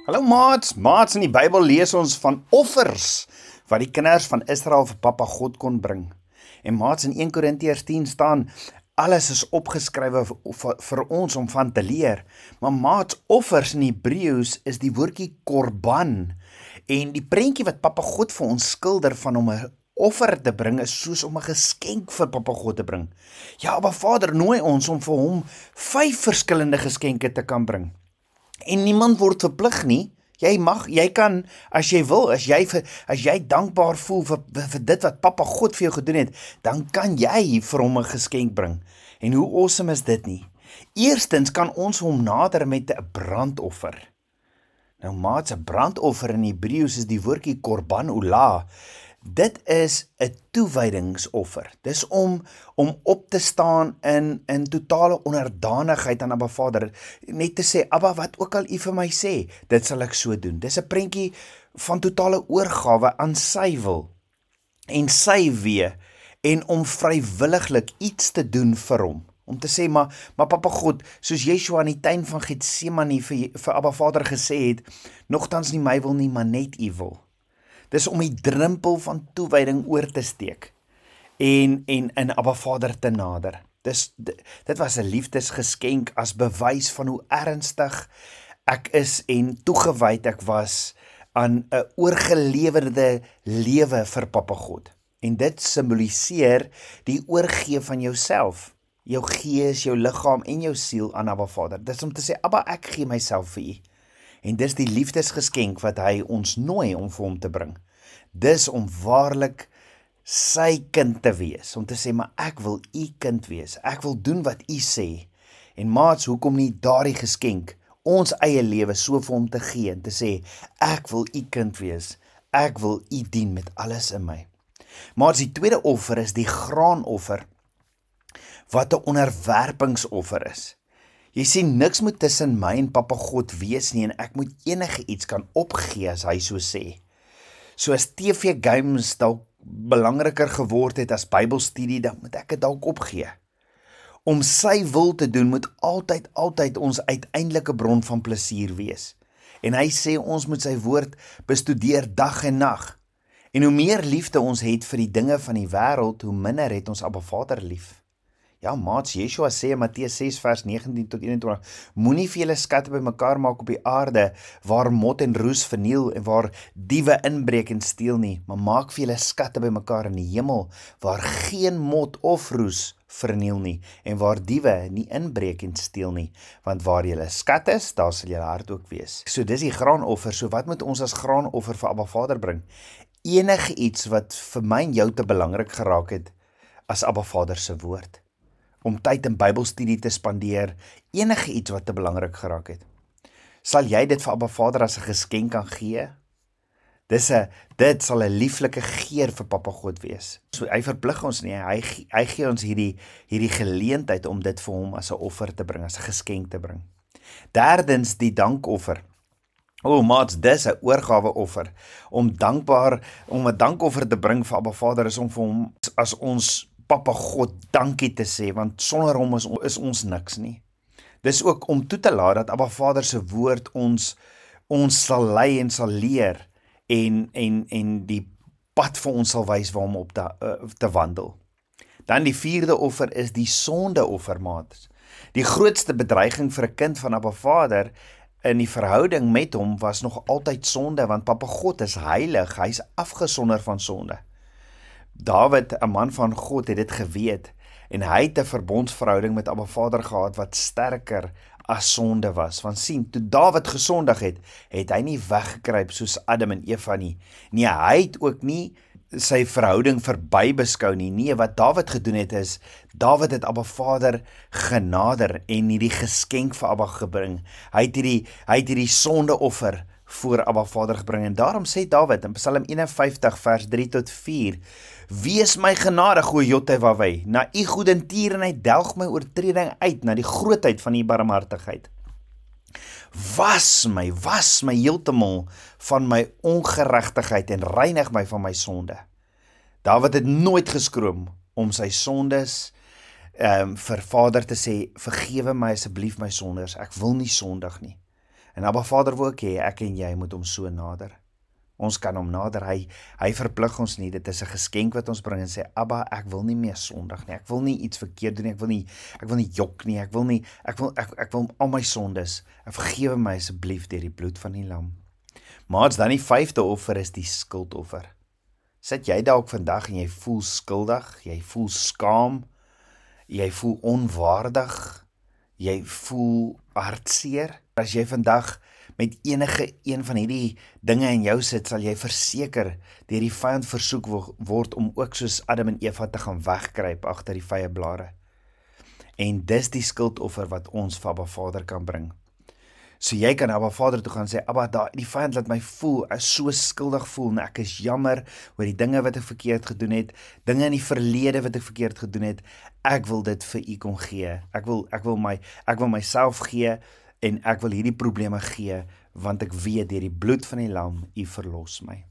Hallo maats in die Bybel lees ons van offers wat die kinders van Israel vir Papa God kon bring. En maats, in 1 Korintiërs 10 staan, alles is opgeskrywe vir ons om van te leer. Maar maats, offers in Hebreëus is die woordjie korban. En die prentjie wat Papa God vir ons skilder van om 'n offer te bring is soos om 'n geskenk vir Papa God te bring. Ja, maar Vader nooi ons om vir hom 5 verskillende geskenke te kan bring. En niemand word verplig nie. Jy kan, as jy wil, as jy dankbaar voel vir dit wat Papa God vir jou gedoen het, dan kan jy vir hom 'n geskenk bring. En hoe awesome is dit nie? Eerstens kan ons hom nader met 'n brandoffer. Nou maats, 'n brandoffer in Hebreëus is die woordjie korban olah. Dit is 'n toewydingsoffer. Dis om op te staan in totale onderdanigheid aan Abba Vader. Net te sê, Abba, wat ook al U vir my sê, dit sal ek so doen. Dis 'n prentjie van totale oorgawe aan sy wil en sy weë en om vrywilliglik iets te doen vir hom. Om te sê, maar Papa God, soos Yeshua in die tuin van Getsemane vir Abba Vader gesê het, nogtans nie my wil nie, maar net U wil. Dis om die drempel van toewyding oor te steek en in Abba Vader te nader. Dit was 'n liefdesgeskenk as bewys van hoe ernstig ek is en toegewyd ek was aan 'n oorgelewerde lewe vir Papa God. En dit simboliseer die oorgee van jouself, jou gees, jou liggaam en jou siel aan Abba Vader. Dis om te sê, Abba, ek gee myself vir U. En dis die liefdesgeskenk wat hy ons nooi om vir hom te bring. Dis om waarlik sy kind te wees, om te sê, maar ek wil U kind wees, ek wil doen wat U sê. En maats, hoekom nie daardie geskenk, ons eie lewe so vir hom te gee, en te sê, ek wil U kind wees, ek wil U dien met alles in my. Maats, die tweede offer is die graanoffer, wat 'n onderwerpingsoffer is. Jy sien, niks moet tussen my en Papa God wees nie, en ek moet enige iets kan opgee as hy so sê. So as TV-games dalk belangriker geword het as Bybelstudie, dan moet ek dit dalk opgee. Om sy wil te doen moet altyd ons uiteindelike bron van plesier wees. En hy sê ons moet sy woord bestudeer dag en nag. En hoe meer liefde ons het vir die dinge van die wêreld, hoe minder het ons Abba Vader lief. Ja, maats, Yeshua sê in Matteus 6 vers 19 tot 21, moenie vir julle skatte bymekaar maak op die aarde, waar mot en roes verniel en waar diewe inbreek en steel nie, maar maak vir julle skatte bymekaar in die hemel, waar geen mot of roes verniel nie, en waar diewe nie inbreek en steel nie, want waar julle skat is, daar sal julle hart ook wees. So dis die graanoffer. So wat moet ons as graanoffer vir Abba Vader bring? Enige iets wat vir my en jou te belangrik geraak het, as Abba Vader se woord. Om tyd in Bybelstudie te spandeer, enige iets wat te belangrik geraak het. Sal jy dit vir Abba Vader as 'n geskenk kan gee? Dit sal 'n lieflike geur vir Papa God wees. So hy verplig ons nie, hy gee ons hierdie geleentheid om dit vir hom as 'n offer te bring, as 'n geskenk te bring. Derdens, die dankoffer. Maats, dis 'n oorgawe offer. Om 'n dankoffer te bring vir Abba Vader is om vir hom as ons Papa God dankie te sê, want sonder hom is ons niks nie. Dis ook om toe te laat dat Abba Vader se woord ons sal lei en sal leer en die pad vir ons sal wys waar om op te wandel. Dan die vierde offer is die sondeoffer, maat. Die grootste bedreiging vir 'n kind van Abba Vader in die verhouding met hom was nog altyd sonde, want Papa God is heilig, hy is afgesonder van sonde. David, 'n man van God, het dit geweet en hy het 'n verbondsverhouding met Abba Vader gehad wat sterker as sonde was. Want sien, toe David gesondig het hy nie weggekruip soos Adam en Eva nie. Nee, hy het ook nie sy verhouding verby beskou nie. Nee, wat David gedoen het is, David het Abba Vader genader en hierdie geskenk vir Abba gebring. Hy het hierdie sondeoffer voor Abba Vader gebring. En daarom sê David in Psalm 51 vers 3 tot 4, wees my genadig, o Jotewawei, na U goedertierenheid delg my oortreding uit, na die grootheid van U barmhartigheid. Was my heeltemal van my ongeregtigheid en reinig my van my sonde. David het nooit geskroom om sy sondes vir Vader te sê, vergewe my asseblief my sondes, ek wil nie sondig nie. En Abba Vader wil ook hê, ek en jy moet hom so nader. Ons kan hom nader, hy verplig ons nie, dit is 'n geskenk wat ons bring en sê, Abba, ek wil nie meer sondig nie, ek wil nie iets verkeerd doen nie, ek wil nie jok nie, ek wil al my sondes, vergewe my asseblief deur die bloed van die lam. Maats, dan die 5de offer is die skuldoffer. Sit jy dalk vandag en jy voel skuldig, jy voel skaam, jy voel onwaardig, jy voel hartseer. As jy vandag met enige een van hierdie dinge in jou sit, sal jy verseker deur die vyand versoek word om ook soos Adam en Eva te gaan wegkruip agter die vye blare. En dis die skuldoffer wat ons vir Abba Vader kan bring. So jy kan Abba Vader toe gaan en sê, Abba, die vyand laat my voel, so skuldig voel, en ek is jammer oor die dinge wat ek verkeerd gedoen het, dinge in die verlede wat ek verkeerd gedoen het, ek wil dit vir u kom gee, ek wil myself gee, en ek wil hierdie probleme gee, want ek weet, deur die bloed van die lam, u verlos my.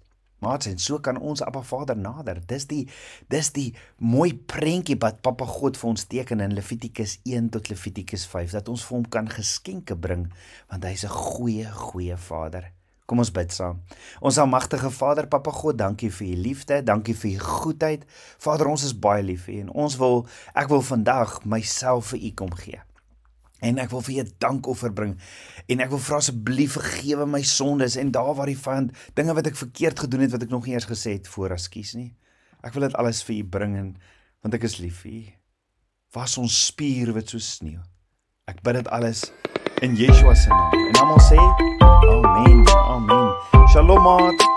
Maats, en so kan ons Abba Vader nader. Dis die mooi prentjie wat Papa God vir ons teken in Levitikus 1 tot Levitikus 5, dat ons vir hom kan geskenke bring, want hy is 'n goeie Vader. Kom ons bid saam. Ons almagtige Vader, Papa God, dankie vir u liefde, dankie vir u goedheid. Vader, ons is baie lief vir u, en ek wil vandag myself vir u kom gee. En ek wil vir jou dankoffer bring, en ek wil vra asseblief vergewe my sondes, en daar waar die vyand, dinge wat ek verkeerd gedoen het, wat ek nog nie eers gesê het voor as kies nie. Ek wil dit alles vir u bring, want ek is lief vir u. Was ons spierwit so sneeu. Ek bid dit alles in Yeshua se naam. En almal sê, amen, amen. Shalom, maat.